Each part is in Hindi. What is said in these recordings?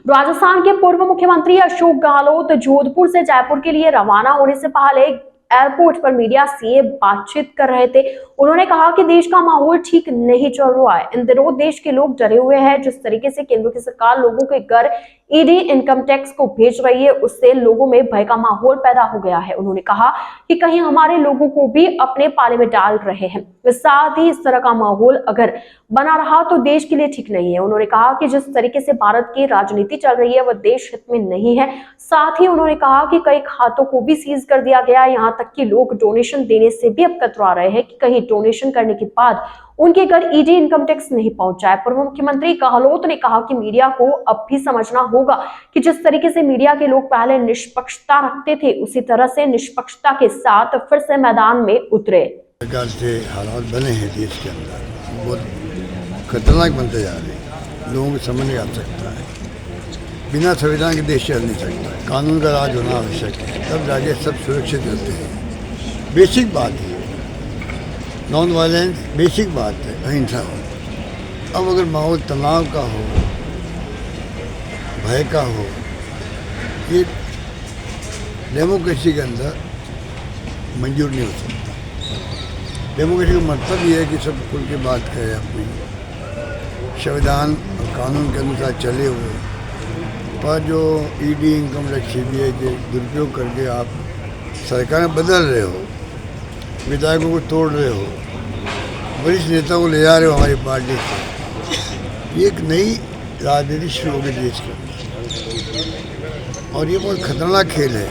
राजस्थान के पूर्व मुख्यमंत्री अशोक गहलोत जोधपुर से जयपुर के लिए रवाना होने से पहले एयरपोर्ट पर मीडिया से बातचीत कर रहे थे। उन्होंने कहा कि देश का माहौल ठीक नहीं चल रहा है। इन दिनों देश के लोग डरे हुए हैं। जिस तरीके से केंद्र की सरकार लोगों के घर ईडी इनकम टैक्स को भेज रही है, उससे लोगों में भय का माहौल पैदा हो गया है। उन्होंने कहा कि कहीं हमारे लोगों को भी अपने पाले में डाल रहे हैं। साथ ही इस तरह का माहौल अगर बना रहा तो देश के लिए ठीक नहीं है। उन्होंने कहा कि जिस तरीके से भारत की राजनीति चल रही है वह देश हित में नहीं है। साथ ही उन्होंने कहा कि कई खातों को भी सीज कर दिया गया। यहाँ तक कि लोग डोनेशन देने से भी अब कतरा रहे हैं कि कहीं डोनेशन करने के बाद उनके घर ईडी इनकम टैक्स नहीं पहुंचा है। पूर्व मुख्यमंत्री गहलोत ने कहा कि मीडिया को अब भी समझना होगा कि जिस तरीके से मीडिया के लोग पहले निष्पक्षता रखते थे, उसी तरह से निष्पक्षता के साथ फिर से मैदान में उतरे। प्रकार से हालात बने हैं देश के अंदर, बहुत खतरनाक बनते जा रहे हैं। लोगों को समझ नहीं आ सकता है, बिना संविधान के देश चल नहीं सकता। कानून का राज होना आवश्यक है, तब जाके सब सुरक्षित रहते हैं। बेसिक बात है, नॉन वायलेंस बेसिक बात है, अहिंसा हो। अब अगर माहौल तनाव का हो, भय का हो, ये डेमोक्रेसी के अंदर मंजूर नहीं हो सकता। डेमोक्रेसी का मतलब ये है कि सब खुल के बात करें, अपनी संविधान और कानून के अनुसार चले हुए। पर जो ईडी इनकम टैक्स सीबीआई के दुरुपयोग करके आप सरकारें बदल रहे हो, विधायकों को तोड़ रहे हो, वरिष्ठ नेता को ले जा रहे हो हमारी पार्टी से, ये एक नई राजनीति शुरू हो गई देश के अंदर। और ये बहुत खतरनाक खेल है,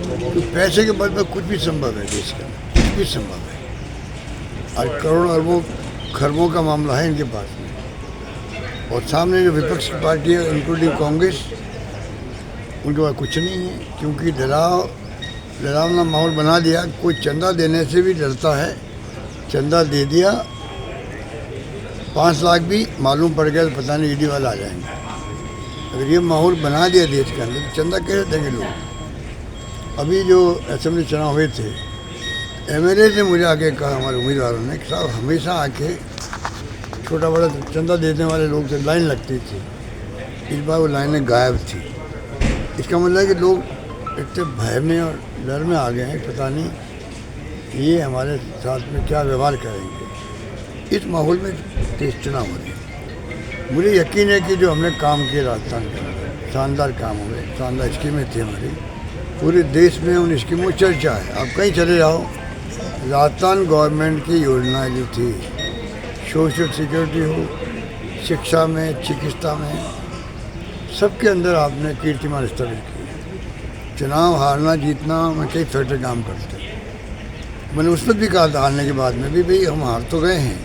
क्योंकि पैसे के बल पर कुछ भी संभव है देश के अंदर, कुछ भी संभव है। और करोड़ों अरबों खरबों का मामला है इनके पास में। और सामने जो विपक्ष की पार्टी है, इंक्लूडिंग कांग्रेस, उनके पास कुछ नहीं है, क्योंकि डरावना माहौल बना दिया। कोई चंदा देने से भी डरता है। चंदा दे दिया, 5 लाख भी मालूम पड़ गया तो पता नहीं ईडी वाला आ जाएंगे। अगर ये माहौल बना दिया देश के अंदर, तो चंदा कैसे देंगे लोग। अभी जो असेंबली चुनाव हुए थे, एमएलए ने मुझे आके कहा, हमारे उम्मीदवारों ने, कि साहब हमेशा आके छोटा बड़ा चंदा देने वाले लोग से लाइन लगती थी, इस बार वो लाइनें गायब थी। इसका मतलब है कि लोग इतने भय में और डर में आ गए हैं, पता नहीं ये हमारे साथ में क्या व्यवहार करेंगे। इस माहौल में देश चुनाव हो रहे हैं। मुझे यकीन है कि जो हमने काम किए राजस्थान के अंदर, शानदार काम हुए, शानदार स्कीमें थी हमारी, पूरे देश में उन स्कीमों की चर्चा है। आप कहीं चले जाओ, राजस्थान गवर्नमेंट की योजनाएं जो थी, सोशल सिक्योरिटी हो, शिक्षा में, चिकित्सा में, सबके अंदर आपने कीर्तिमान स्थापित की। चुनाव हारना जीतना में कई फैक्टर काम करते हैं। मैंने उस पर भी कहा था हारने के बाद में भी, भाई हम हार तो गए हैं,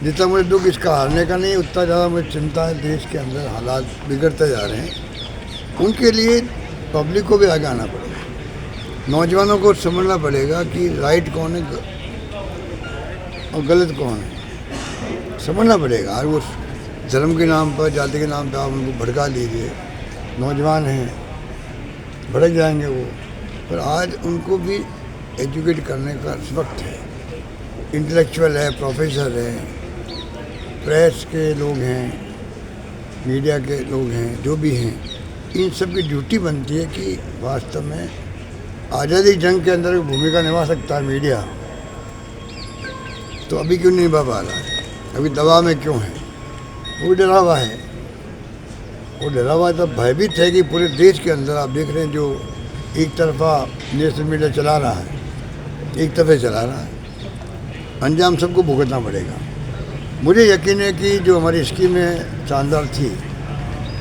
जितना मुझे दुख इसका हारने का नहीं, उतना ज़्यादा मुझे चिंता है देश के अंदर हालात बिगड़ते जा रहे हैं। उनके लिए पब्लिक को भी आगे आना पड़ेगा, नौजवानों को समझना पड़ेगा कि राइट कौन है और गलत कौन है, समझना पड़ेगा। और वो धर्म के नाम पर, जाति के नाम पर आप उनको भड़का दीजिए, नौजवान हैं, भड़क जाएंगे वो। पर आज उनको भी एजुकेट करने का वक्त है। इंटेलेक्चुअल है, प्रोफेसर हैं, प्रेस के लोग हैं, मीडिया के लोग हैं, जो भी हैं, इन सब की ड्यूटी बनती है कि वास्तव में आज़ादी जंग के अंदर भूमिका निभा सकता है मीडिया, तो अभी क्यों नहीं निभा पा रहा है? अभी दबाव में क्यों है? वो डरा हुआ है। वो डरा हुआ तब भयभीत है कि पूरे देश के अंदर आप देख रहे हैं जो एक तरफा नेशनल मीडिया चला रहा है, एक तरफे चला रहा है, अंजाम सबको भुगतना पड़ेगा। मुझे यकीन है कि जो हमारी स्कीमें शानदार थी,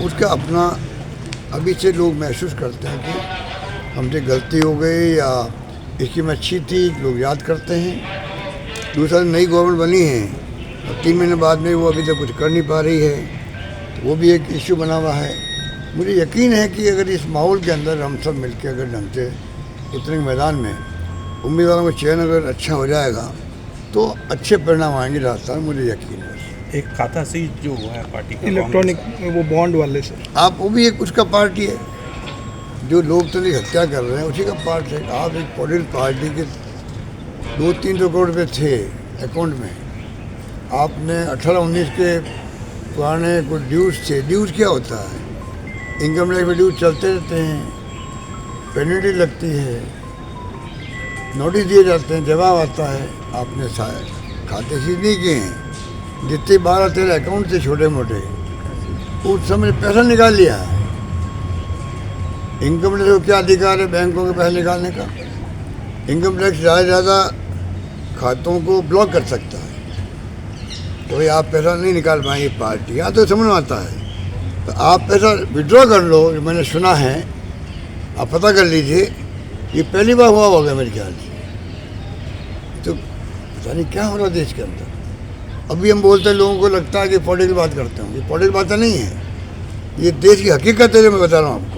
उसका अपना अभी से लोग महसूस करते हैं कि हमसे गलती हो गई या स्कीम अच्छी थी, लोग याद करते हैं। दूसरा, नई गवर्नमेंट बनी है और 3 महीने बाद में वो अभी तक कुछ कर नहीं पा रही है, तो वो भी एक इश्यू बना हुआ है। मुझे यकीन है कि अगर इस माहौल के अंदर हम सब मिलकर अगर ढंग से उतरेंगे मैदान में, उम्मीदवारों का चयन अगर अच्छा हो जाएगा तो अच्छे परिणाम आएंगे राजस्थान, मुझे यकीन है। एक खाता सीज जो हुआ है पार्टी का, इलेक्ट्रॉनिक वो बॉन्ड वाले से, आप वो भी एक उसका पार्टी है, जो लोकतंत्र की हत्या कर रहे हैं उसी का पार्ट है। आप एक पॉलिटिकल पार्टी के 200-300 करोड़ रुपये थे अकाउंट में, आपने 18-19 के पुराने कुछ ड्यूज थे। ड्यूज क्या होता है? इनकम टैक्स में ड्यू चलते रहते हैं, पेनल्टी लगती है, नोटिस दिए जाते हैं, जवाब आता है आपने खाते सीज नहीं किए हैं, जितने 12-13 अकाउंट थे छोटे मोटे उस समय पैसा निकाल लिया है। इनकम टैक्स को क्या अधिकार है बैंकों के पैसे निकालने का? इनकम टैक्स ज़्यादा से ज़्यादा खातों को ब्लॉक कर सकता है, तो भाई आप पैसा नहीं निकाल पाएंगे पार्टी, यहाँ तो समझ में आता है। तो आप पैसा विड्रॉ कर लो, जो मैंने सुना है, आप पता कर लीजिए, ये पहली बार हुआ होगा मेरे ख्याल से। तो पता नहीं क्या हो रहा देश के अंदर। अभी हम बोलते हैं, लोगों को लगता है कि पॉलिटिकल बात करते हैं, ये पॉलिटिकल बात नहीं है, ये देश की हकीकत है जो मैं बता रहा हूँ आपको।